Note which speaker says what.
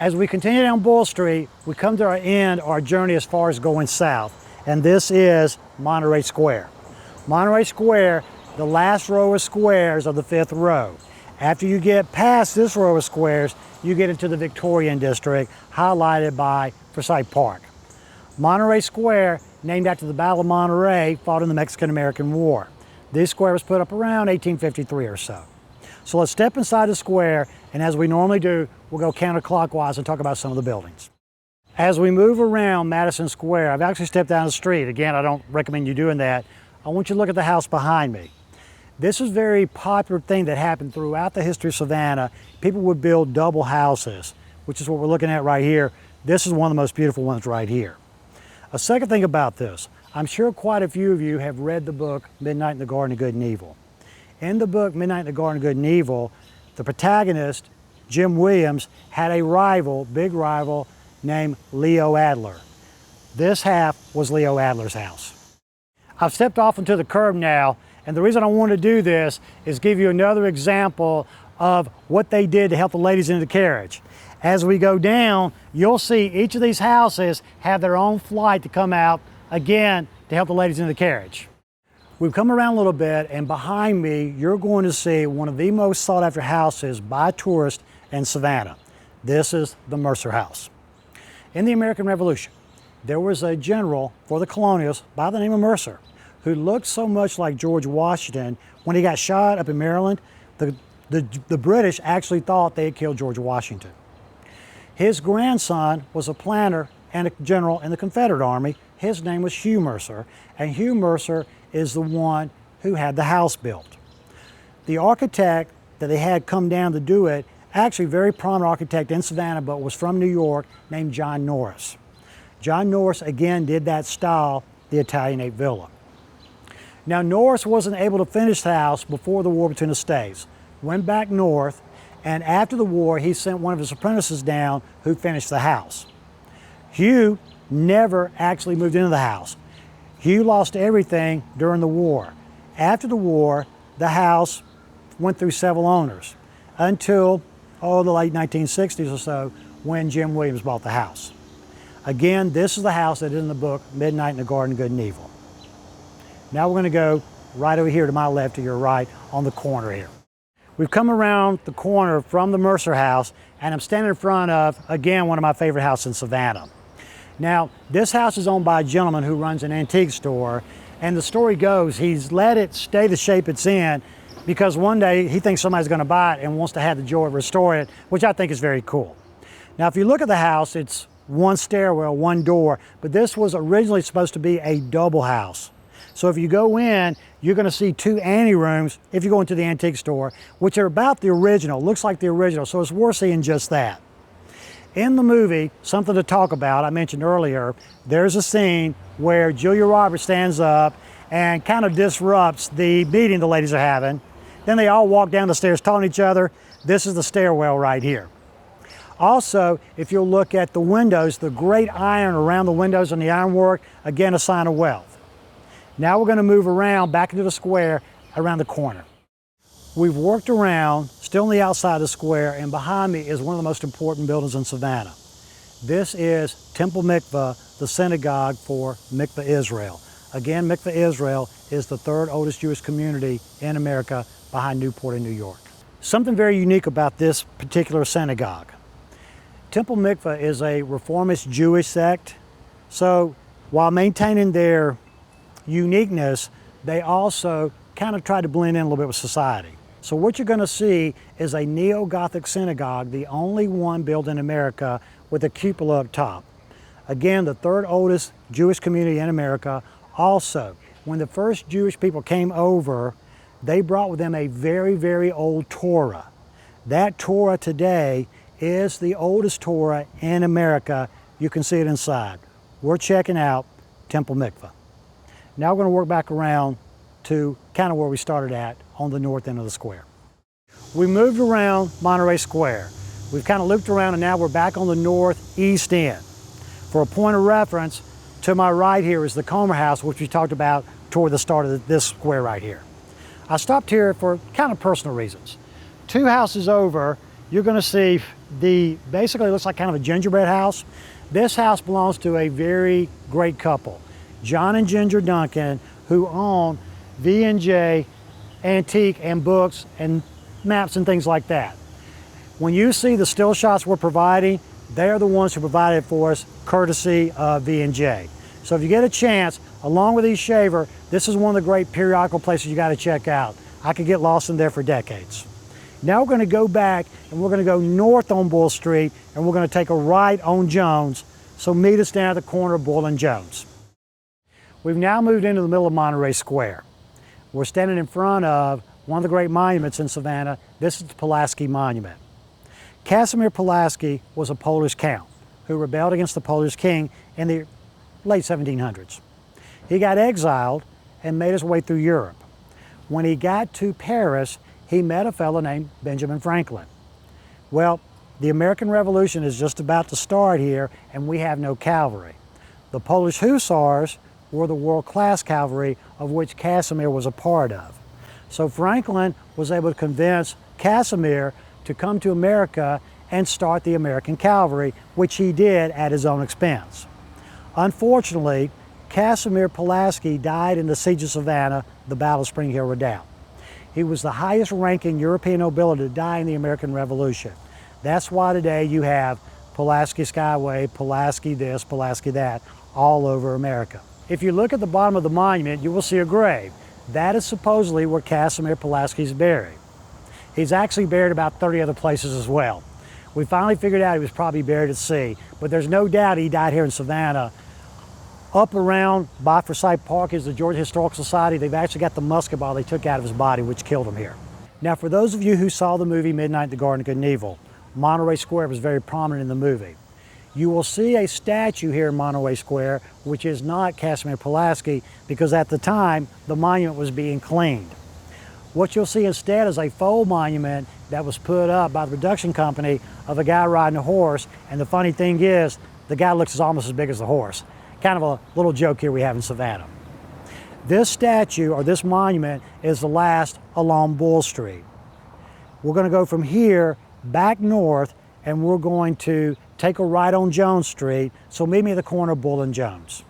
Speaker 1: As we continue down Bull Street, we come to our end, our journey as far as going south, and this is Monterey Square. Monterey Square, the last row of squares of the fifth row. After you get past this row of squares, you get into the Victorian district, highlighted by Forsyth Park. Monterey Square, named after the Battle of Monterey, fought in the Mexican-American War. This square was put up around 1853 or so. So let's step inside the square, and as we normally do, we'll go counterclockwise and talk about some of the buildings. As we move around Madison Square, I've actually stepped down the street. Again, I don't recommend you doing that. I want you to look at the house behind me. This is a very popular thing that happened throughout the history of Savannah. People would build double houses, which is what we're looking at right here. This is one of the most beautiful ones right here. A second thing about this, I'm sure quite a few of you have read the book Midnight in the Garden of Good and Evil. In the book Midnight in the Garden of Good and Evil, the protagonist, Jim Williams, had a rival, big rival, named Leo Adler. This half was Leo Adler's house. I've stepped off into the curb now, and the reason I want to do this is give you another example of what they did to help the ladies into the carriage. As we go down, you'll see each of these houses have their own flight to come out, again, to help the ladies into the carriage. We've come around a little bit, and behind me, you're going to see one of the most sought after houses by tourists in Savannah. This is the Mercer House. In the American Revolution, there was a general for the colonials by the name of Mercer, who looked so much like George Washington. When he got shot up in Maryland, the British actually thought they had killed George Washington. His grandson was a planter and a general in the Confederate Army. His name was Hugh Mercer, and Hugh Mercer is the one who had the house built. The architect that they had come down to do it, actually a very prominent architect in Savannah, but was from New York, named John Norris. John Norris, again, did that style, the Italianate villa. Now, Norris wasn't able to finish the house before the war between the states. Went back north, and after the war, he sent one of his apprentices down who finished the house. Hugh never actually moved into the house. Hugh lost everything during the war. After the war, the house went through several owners until, the late 1960s or so, when Jim Williams bought the house. Again, this is the house that is in the book Midnight in the Garden of Good and Evil. Now we're going to go right over here to my left, to your right, on the corner here. We've come around the corner from the Mercer House, and I'm standing in front of, again, one of my favorite houses in Savannah. Now, this house is owned by a gentleman who runs an antique store, and the story goes he's let it stay the shape it's in because one day he thinks somebody's going to buy it and wants to have the joy of restoring it, which I think is very cool. Now, if you look at the house, it's one stairwell, one door, but this was originally supposed to be a double house. So if you go in, you're going to see two anterooms if you go into the antique store, which are about the original, looks like the original, so it's worth seeing just that. In the movie, something to talk about, I mentioned earlier, there's a scene where Julia Roberts stands up and kind of disrupts the meeting the ladies are having. Then they all walk down the stairs talking to each other. This is the stairwell right here. Also, if you'll look at the windows, the great iron around the windows and the ironwork, again, a sign of wealth. Now we're going to move around back into the square around the corner. We've worked around, still on the outside of the square, and behind me is one of the most important buildings in Savannah. This is Temple Mickve, the synagogue for Mickve, Israel. Again, Mickve, Israel is the third oldest Jewish community in America behind Newport in New York. Something very unique about this particular synagogue. Temple Mickve is a reformist Jewish sect, so while maintaining their uniqueness, they also kind of try to blend in a little bit with society. So what you're going to see is a neo-Gothic synagogue, the only one built in America with a cupola up top. Again, the third oldest Jewish community in America. Also, when the first Jewish people came over, they brought with them a very, very old Torah. That Torah today is the oldest Torah in America. You can see it inside. We're checking out Temple Mickve. Now we're going to work back around to kind of where we started at on the north end of the square. We moved around Monterey Square. We've kind of looped around and now we're back on the northeast end. For a point of reference, to my right here is the Comer House, which we talked about toward the start of this square right here. I stopped here for kind of personal reasons. 2 houses over you're going to see basically it looks like kind of a gingerbread house. This house belongs to a very great couple, John and Ginger Duncan, who own V&J Antique and books and maps and things like that. When you see the still shots we're providing, they are the ones who provided it for us, courtesy of V&J. So if you get a chance, along with these shaver, this is one of the great periodical places you got to check out. I could get lost in there for decades. Now we're going to go back and we're going to go north on Bull Street and we're going to take a right on Jones. So meet us down at the corner of Bull and Jones. We've now moved into the middle of Monterey Square. We're standing in front of one of the great monuments in Savannah. This is the Pulaski Monument. Casimir Pulaski was a Polish count who rebelled against the Polish king in the late 1700s. He got exiled and made his way through Europe. When he got to Paris, he met a fellow named Benjamin Franklin. Well, the American Revolution is just about to start here and we have no cavalry. The Polish hussars were the world-class cavalry of which Casimir was a part of. So Franklin was able to convince Casimir to come to America and start the American cavalry, which he did at his own expense. Unfortunately, Casimir Pulaski died in the Siege of Savannah, the Battle of Spring Hill Redoubt. He was the highest ranking European nobility to die in the American Revolution. That's why today you have Pulaski Skyway, Pulaski this, Pulaski that, all over America. If you look at the bottom of the monument, you will see a grave. That is supposedly where Casimir Pulaski is buried. He's actually buried about 30 other places as well. We finally figured out he was probably buried at sea, but there's no doubt he died here in Savannah. Up around by Forsyth Park is the Georgia Historical Society. They've actually got the musket ball they took out of his body, which killed him here. Now, for those of you who saw the movie Midnight in the Garden of Good and Evil, Monterey Square was very prominent in the movie. You will see a statue here in Monterey Square, which is not Casimir Pulaski, because at the time, the monument was being cleaned. What you'll see instead is a faux monument that was put up by the production company of a guy riding a horse, and the funny thing is, the guy looks almost as big as the horse. Kind of a little joke here we have in Savannah. This statue, or this monument, is the last along Bull Street. We're going to go from here back north, and we're going to take a right on Jones Street, so meet me at the corner of Bull and Jones.